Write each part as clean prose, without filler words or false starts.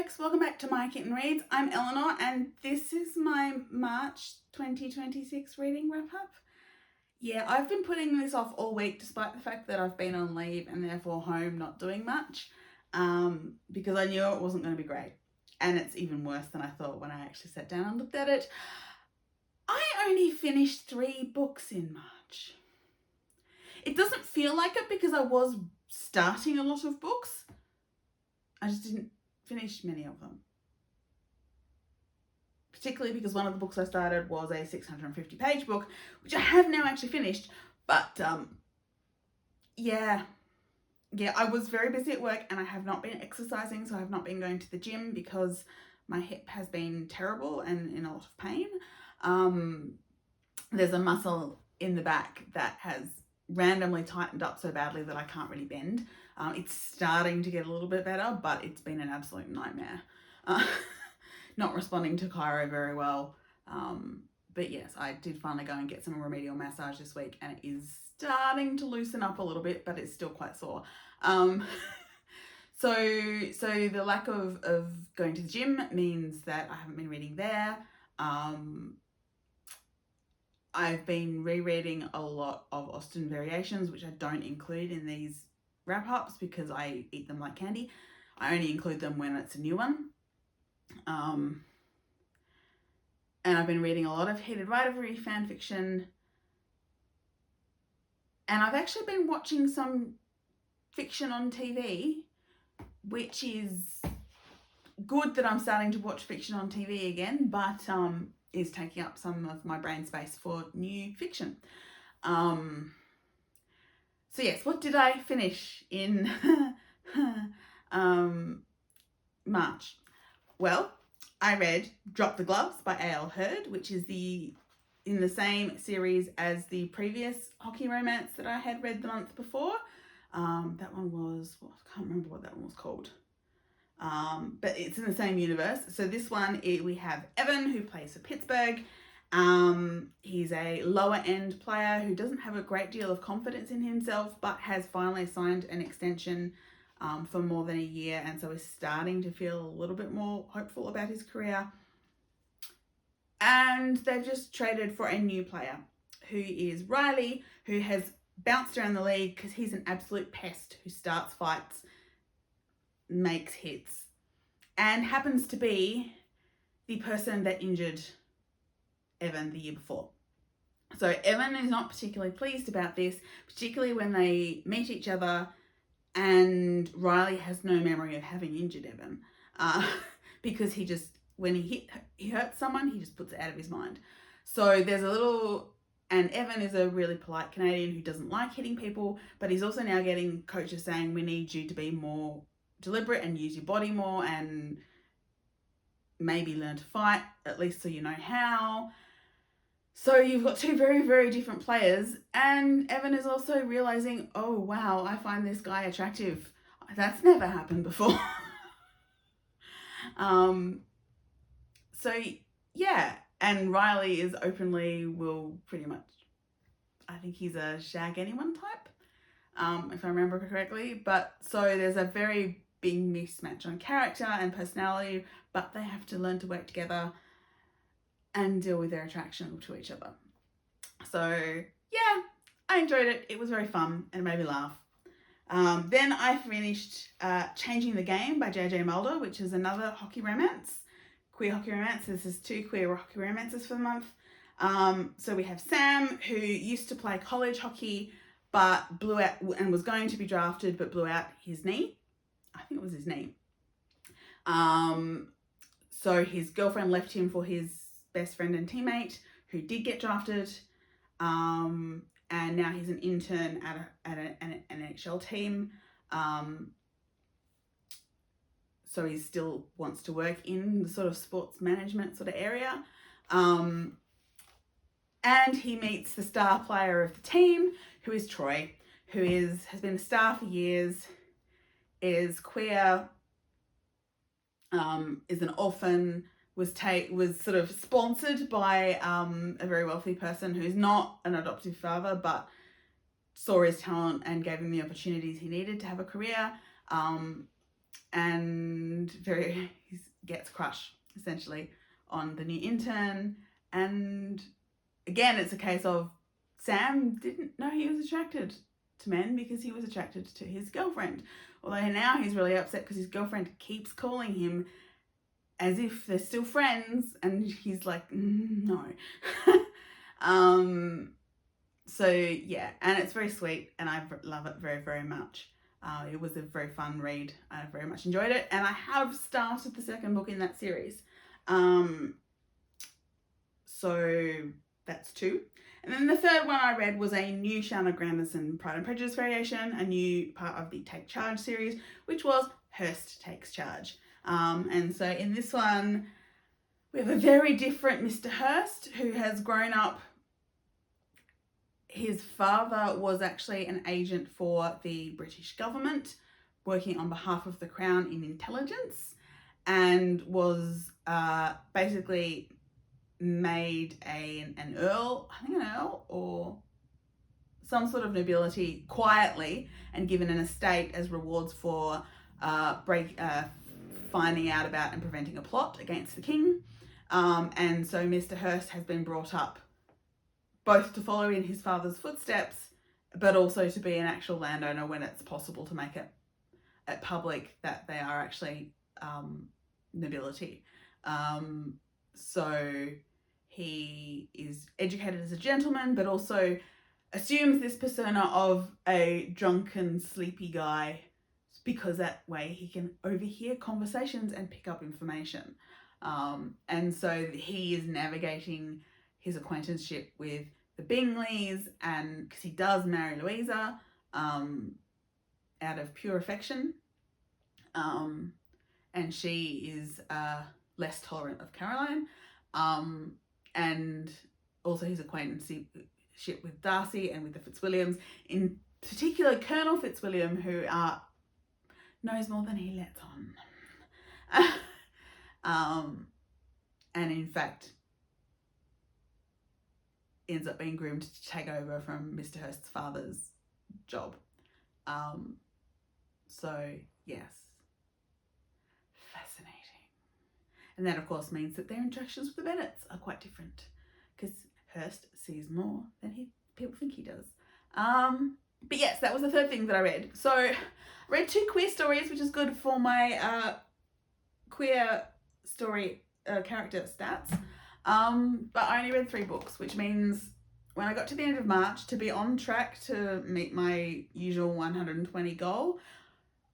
folks, welcome back to My Kitten Reads. I'm Eleanor and this is my March 2026 reading wrap up. Yeah, I've been putting this off all week despite the fact that I've been on leave and therefore home not doing much because I knew it wasn't going to be great. And it's even worse than I thought when I actually sat down and looked at it. I only finished 3 books in March. It doesn't feel like it because I was starting a lot of books. I just didn't finish many of them. Particularly because one of the books I started was a 650-page book, which I have now actually finished. But yeah, I was very busy at work and I have not been exercising, so I have not been going to the gym because my hip has been terrible and in a lot of pain. There's a muscle in the back that has randomly tightened up so badly that I can't really bend. It's starting to get a little bit better, but it's been an absolute nightmare. Not responding to chiro very well. But yes, I did finally go and get some remedial massage this week and it is starting to loosen up a little bit, but it's still quite sore. So the lack of going to the gym means that I haven't been reading there. I've been rereading a lot of Austen Variations, which I don't include in these wrap-ups because I eat them like candy. I only include them when it's a new one. And I've been reading a lot of Heated Rivalry fan fiction. And I've actually been watching some fiction on TV, which is good that I'm starting to watch fiction on TV again, but is taking up some of my brain space for new fiction. So yes, what did I finish in March? Well, I read Drop the Gloves by A.L. Hurd, which is in the same series as the previous hockey romance that I had read the month before. That one was, I can't remember what that one was called. But it's in the same universe. So this one, we have Evan, who plays for Pittsburgh. He's a lower end player who doesn't have a great deal of confidence in himself, but has finally signed an extension for more than a year, and so is starting to feel a little bit more hopeful about his career. And they've just traded for a new player who is Riley, who has bounced around the league because he's an absolute pest who starts fights, makes hits, and happens to be the person that injured Evan the year before. So Evan is not particularly pleased about this, particularly when they meet each other and Riley has no memory of having injured Evan because he just, when he hurts someone, he just puts it out of his mind. So there's and Evan is a really polite Canadian who doesn't like hitting people, but he's also now getting coaches saying, we need you to be more deliberate and use your body more and maybe learn to fight, at least so you know how. So you've got 2 very, very different players, and Evan is also realizing, oh wow, I find this guy attractive. That's never happened before. So yeah, and Riley is will pretty much, I think he's a shag anyone type, if I remember correctly. But so there's a very big mismatch on character and personality, but they have to learn to work together and deal with their attraction to each other. So yeah, I enjoyed it. It was very fun and it made me laugh. Then I finished Changing the Game by J.J. Mulder, which is another hockey romance, queer hockey romance. This is 2 queer hockey romances for the month. So we have Sam, who used to play college hockey, but blew out and was going to be drafted, but blew out his knee. I think it was his knee. So his girlfriend left him for his best friend and teammate who did get drafted. And now he's an intern at an NHL team. So he still wants to work in the sort of sports management sort of area. And he meets the star player of the team, who is Troy, who has been a star for years, is queer, is an orphan, was sort of sponsored by a very wealthy person who's not an adoptive father, but saw his talent and gave him the opportunities he needed to have a career. and he gets a crush essentially on the new intern. And again, it's a case of Sam didn't know he was attracted to men because he was attracted to his girlfriend. Although now he's really upset because his girlfriend keeps calling him as if they're still friends, and he's like, no. So yeah, and it's very sweet, and I love it very, very much. It was a very fun read. I very much enjoyed it, and I have started the second book in that series. So that's 2. And then the third one I read was a new Shanna Granderson Pride and Prejudice variation, a new part of the Take Charge series, which was Hurst Takes Charge. And so in this one, we have a very different Mr. Hurst who has grown up. His father was actually an agent for the British government, working on behalf of the Crown in intelligence, and was basically made an earl, I think an earl or some sort of nobility quietly, and given an estate as rewards for finding out about and preventing a plot against the king. And so Mr. Hurst has been brought up both to follow in his father's footsteps, but also to be an actual landowner when it's possible to make it at public that they are actually nobility. So he is educated as a gentleman, but also assumes this persona of a drunken, sleepy guy, because that way he can overhear conversations and pick up information. And so he is navigating his acquaintanceship with the Bingleys, and because he does marry Louisa out of pure affection, and she is less tolerant of Caroline, and also his acquaintanceship with Darcy and with the Fitzwilliams, in particular Colonel Fitzwilliam, who knows more than he lets on. And in fact ends up being groomed to take over from Mr. Hurst's father's job. So yes, fascinating. And that of course means that their interactions with the Bennets are quite different, because Hurst sees more than people think he does. But yes, that was the third thing that I read. So I read 2 queer stories, which is good for my queer story character stats. But I only read 3 books, which means when I got to the end of March, to be on track to meet my usual 120 goal,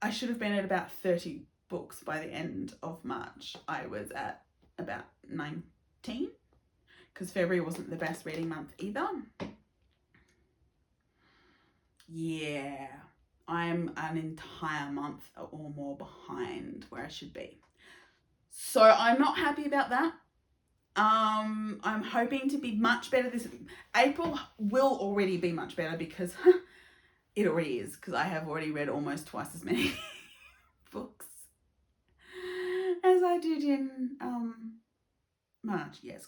I should have been at about 30 books by the end of March. I was at about 19, because February wasn't the best reading month either. Yeah, I'm an entire month or more behind where I should be. So I'm not happy about that. I'm hoping to be much better this April. Will already be much better because it already is, because I have already read almost twice as many books as I did in March. Yes,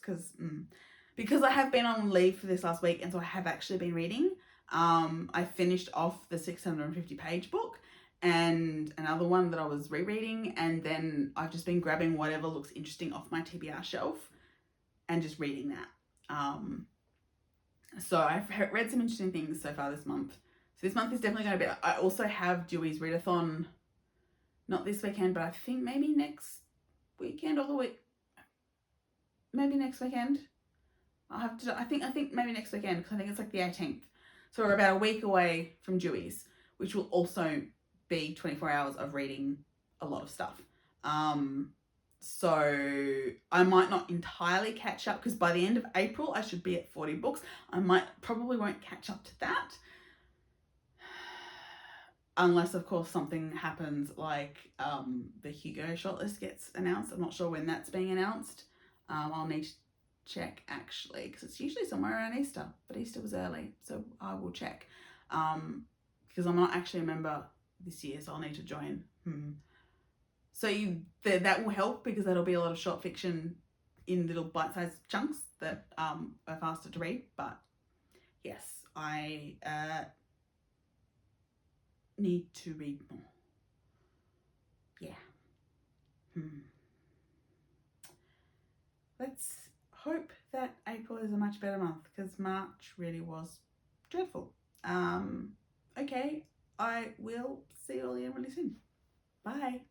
because I have been on leave for this last week, and so I have actually been reading. I finished off the 650-page book and another one that I was rereading, and then I've just been grabbing whatever looks interesting off my TBR shelf and just reading that. So I've read some interesting things so far this month. So this month is definitely going to be... I also have Dewey's Readathon, not this weekend, but I think maybe next weekend or the week... Maybe next weekend. I'll have to... I think maybe next weekend, because I think it's like the 18th. So we're about a week away from Dewey's, which will also be 24 hours of reading a lot of stuff. So I might not entirely catch up, because by the end of April I should be at 40 books. Probably won't catch up to that, unless of course something happens like the Hugo shortlist gets announced. I'm not sure when that's being announced. I'll need to check actually, because it's usually somewhere around Easter, but Easter was early, so I will check, because I'm not actually a member this year, so I'll need to join. So that will help, because that'll be a lot of short fiction in little bite-sized chunks that are faster to read. But yes, I need to read more. Yeah. Let's hope that April is a much better month, because March really was dreadful. Okay, I will see you all again really soon. Bye.